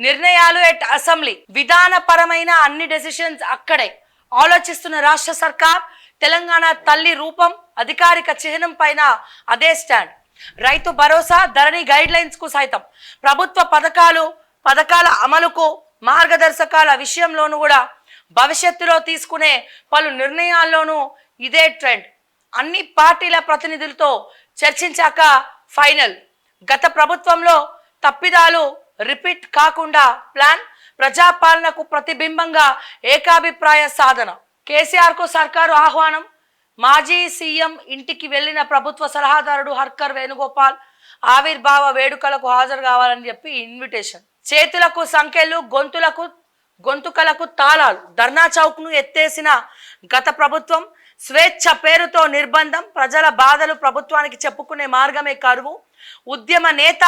నిర్ణయాలు at assembly విధానపరమైన అన్ని డెసిషన్స్ అక్కడే ఆలోచిస్తున్న రాష్ట్ర సర్కార్ తెలంగాణ తల్లి రూపం అధికారిక చిహ్నం పైన అదే స్టాండ్ రైతు భరోసా ధరణి గైడ్ లైన్స్ కు సైతం ప్రభుత్వ పథకాల అమలుకు మార్గదర్శకాల విషయంలోనూ కూడా భవిష్యత్తులో తీసుకునే పలు నిర్ణయాల్లోనూ ఇదే ట్రెండ్ అన్ని పార్టీల ప్రతినిధులతో చర్చించాక ఫైనల్ గత ప్రభుత్వంలో తప్పిదాలు రిపీట్ కాకుండా ప్లాన్ ప్రజాపాలనకు ప్రతిబింబంగా ఏకాభిప్రాయ సాధన కేసీఆర్ కు సర్కారు ఆహ్వానం మాజీ సీఎం ఇంటికి వెళ్లిన ప్రభుత్వ సలహాదారుడు హర్కర్ వేణుగోపాల్ ఆవిర్భావ వేడుకలకు హాజరు కావాలని చెప్పి ఇన్విటేషన్ చేతులకు సంఖ్యలు గొంతుకలకు తాళాలు ధర్నా చౌక్ ను ఎత్తేసిన గత ప్రభుత్వం స్వేచ్ఛ పేరుతో నిర్బంధం ప్రజల బాధలు ప్రభుత్వానికి చెప్పుకునే మార్గమే కరువు ఉద్యమ నేత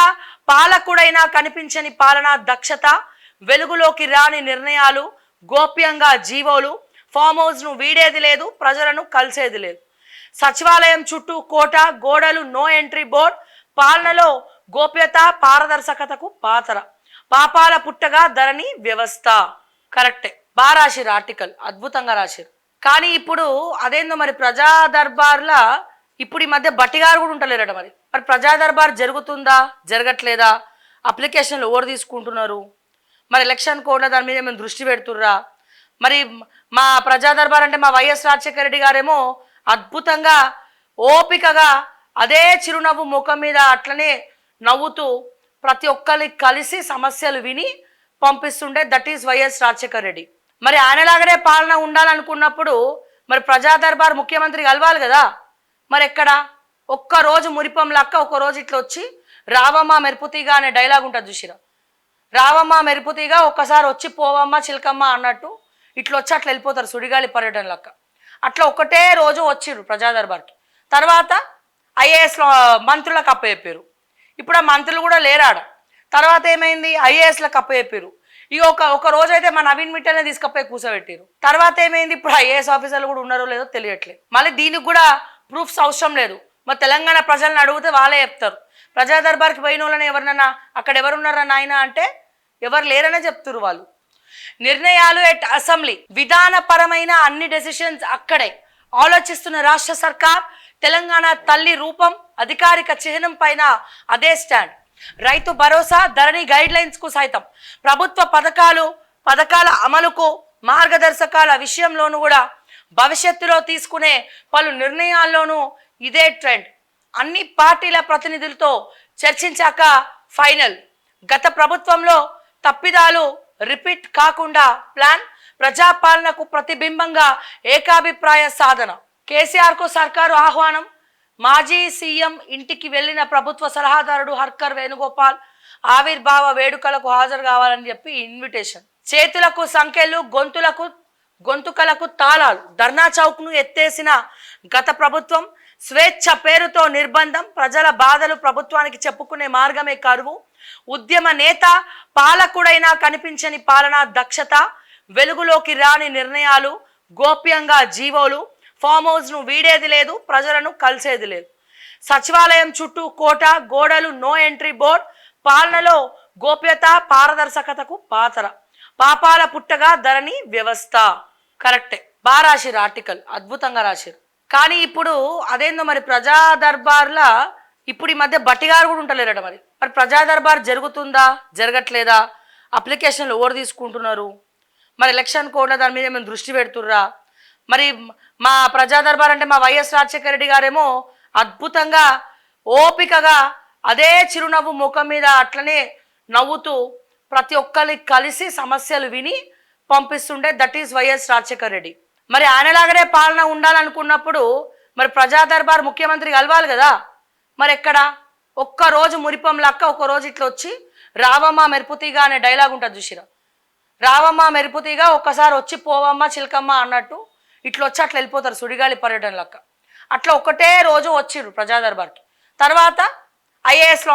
పాలకుడైనా కనిపించని పాలనా దక్షత వెలుగులోకి రాని నిర్ణయాలు గోప్యంగా జీవోలు ఫామ్ హౌస్ ను వీడేది లేదు ప్రజలను కలిసేది లేదు సచివాలయం చుట్టూ కోట గోడలు నో ఎంట్రీ బోర్డ్ పాలనలో గోప్యత పారదర్శకతకు పాతర పాపాల పుట్టగా ధరణి వ్యవస్థ కరెక్టే బాగా రాసిరు ఆర్టికల్ అద్భుతంగా రాసిరు కానీ ఇప్పుడు అదేందో మరి ప్రజా దర్బార్లా ఇప్పుడు ఈ మధ్య బట్టిగారు కూడా ఉంటలేరట మరి ప్రజా దర్బార్ జరుగుతుందా జరగట్లేదా అప్లికేషన్లు ఎవరు తీసుకుంటున్నారు మరి ఎలక్షన్ కోడ్ల దాని మీద ఏమైనా దృష్టి పెడుతుర్రా మరి మా ప్రజా దర్బార్ అంటే మా వైఎస్ రాజశేఖర రెడ్డి గారేమో అద్భుతంగా ఓపికగా అదే చిరునవ్వు ముఖం మీద అట్లనే నవ్వుతూ ప్రతి ఒక్కరిని కలిసి సమస్యలు విని పంపిస్తుండే that is YS Rajasekhara Reddy మరి ఆయనలాగానే పాలన ఉండాలనుకున్నప్పుడు మరి ప్రజా దర్బార్ ముఖ్యమంత్రి కలవాలి కదా మరి ఎక్కడ ఒక్కరోజు మురిపం లక్క ఒక్కరోజు ఇట్లా వచ్చి రావమ్మ మెరుపుతీగా అనే డైలాగ్ ఉంటుంది చూసిరా రావమ్మ మెరుపుతీగా ఒక్కసారి వచ్చి పోవమ్మ చిలకమ్మ అన్నట్టు ఇట్లా వచ్చి అట్లా వెళ్ళిపోతారు సుడిగాలి పర్యటన లెక్క అట్లా ఒక్కటే రోజు వచ్చిర్రు ప్రజా దర్బార్కి తర్వాత ఐఏఎస్ మంత్రులకు అప్పచెప్పారు ఇప్పుడు ఆ మంత్రులు కూడా లేరాడ తర్వాత ఏమైంది ఐఏఎస్లకు అప్పచెప్పారు ఈ ఒక రోజు అయితే మా నవీన్ మిట్టల్ని తీసుకపోయి కూర్చోబెట్టారు తర్వాత ఏమైంది ఇప్పుడు ఐఏఎస్ ఆఫీసర్లు కూడా ఉన్నారో లేదో తెలియట్లేదు మళ్ళీ దీనికి కూడా ప్రూఫ్స్ అవసరం లేదు మరి తెలంగాణ ప్రజలను అడిగితే వాళ్ళే చెప్తారు ప్రజా దర్బార్కి పోయిన వాళ్ళని ఎవరినన్నా అక్కడ ఎవరున్నారా నాయన అంటే ఎవరు లేరనే చెప్తారు వాళ్ళు నిర్ణయాలు ఎట్ అసెంబ్లీ విధానపరమైన అన్ని డెసిషన్స్ అక్కడే ఆలోచిస్తున్న రాష్ట్ర సర్కార్ తెలంగాణ తల్లి రూపం అధికారిక చిహ్నం పైన అదే స్టాండ్ రైతు భరోసా ధరణి గైడ్ లైన్స్ కు సైతం ప్రభుత్వ పథకాల అమలుకు మార్గదర్శకాల విషయంలోనూ కూడా భవిష్యత్తులో తీసుకునే పలు నిర్ణయాల్లోనూ ఇదే ట్రెండ్ అన్ని పార్టీల ప్రతినిధులతో చర్చించాక ఫైనల్ గత ప్రభుత్వంలో తప్పిదాలు రిపీట్ కాకుండా ప్లాన్ ప్రజాపాలనకు ప్రతిబింబంగా ఏకాభిప్రాయ సాధన కేసీఆర్ కు సర్కారు ఆహ్వానం మాజీ సీఎం ఇంటికి వెళ్లిన ప్రభుత్వ సలహాదారుడు హర్కర్ వేణుగోపాల్ ఆవిర్భావ వేడుకలకు హాజరు కావాలని చెప్పి ఇన్విటేషన్ చేతులకు సంఖ్యలు గొంతుకలకు తాళాలు ధర్నా చౌక్ ను ఎత్తేసిన గత ప్రభుత్వం స్వేచ్ఛ పేరుతో నిర్బంధం ప్రజల బాధలు ప్రభుత్వానికి చెప్పుకునే మార్గమే కరువు ఉద్యమ నేత పాలకుడైనా కనిపించని పాలనా దక్షత వెలుగులోకి రాని నిర్ణయాలు గోప్యంగా జీవోలు ఫామ్ హౌస్ ను వీడేది లేదు ప్రజలను కలిసేది లేదు సచివాలయం చుట్టూ కోట గోడలు నో ఎంట్రీ బోర్డ్ పాలనలో గోప్యత పారదర్శకతకు పాతర పాపాల పుట్టగా ధరణి వ్యవస్థ కరెక్టే బాగా రాసిరు ఆర్టికల్ అద్భుతంగా రాసిరు కానీ ఇప్పుడు అదేందో మరి ప్రజా దర్బార్లా ఇప్పుడు ఈ మధ్య బట్టిగారు కూడా ఉంటలేరట మరి ప్రజా దర్బార్ జరుగుతుందా జరగట్లేదా అప్లికేషన్లు ఎవరు తీసుకుంటున్నారు మరి ఎలక్షన్ కోడ్ల దాని మీద ఏమైనా దృష్టి పెడుతుర్రా మరి మా ప్రజా దర్బార్ అంటే మా వైఎస్ రాజశేఖర రెడ్డి గారేమో అద్భుతంగా ఓపికగా అదే చిరునవ్వు ముఖం మీద అట్లనే నవ్వుతూ ప్రతి ఒక్కరిని కలిసి సమస్యలు విని పంపిస్తుండే that is YS Rajasekhara Reddy మరి ఆయనలాగానే పాలన ఉండాలనుకున్నప్పుడు మరి ప్రజా దర్బార్ ముఖ్యమంత్రి కలవాలి కదా మరి ఎక్కడ ఒక్కరోజు మురిపం లక్క ఒక్కరోజు ఇట్లా వచ్చి రావమ్మ మెరుపుతీగా అనే డైలాగ్ ఉంటుంది చూసిరా రావమ్మ మెరుపుతీగా ఒక్కసారి వచ్చి పోవమ్మ చిలకమ్మ అన్నట్టు ఇట్లా వచ్చి అట్లా వెళ్ళిపోతారు సుడిగాలి పర్యటన లెక్క అట్లా ఒక్కటే రోజు వచ్చిర్రు ప్రజా దర్బార్కి తర్వాత ఐఏఎస్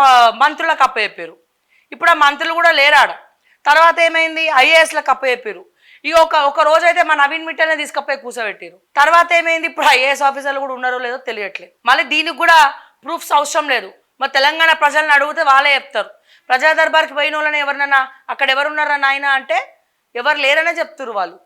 మంత్రులకు అప్పచెప్పారు ఇప్పుడు ఆ మంత్రులు కూడా లేరాడ తర్వాత ఏమైంది ఐఏఎస్లకు అప్పచెప్పారు ఈ ఒక రోజు అయితే మా నవీన్ మిట్టల్ని తీసుకపోయి కూర్చోబెట్టారు తర్వాత ఏమైంది ఇప్పుడు ఐఏఎస్ ఆఫీసర్లు కూడా ఉన్నారో లేదో తెలియట్లేదు మళ్ళీ దీనికి కూడా ప్రూఫ్స్ అవసరం లేదు మరి తెలంగాణ ప్రజలను అడిగితే వాళ్ళే చెప్తారు ప్రజా దర్బార్కి పోయిన వాళ్ళని ఎవరినన్నా అక్కడ ఎవరున్నారా నాయన అంటే ఎవరు లేరనే చెప్తున్నారు వాళ్ళు.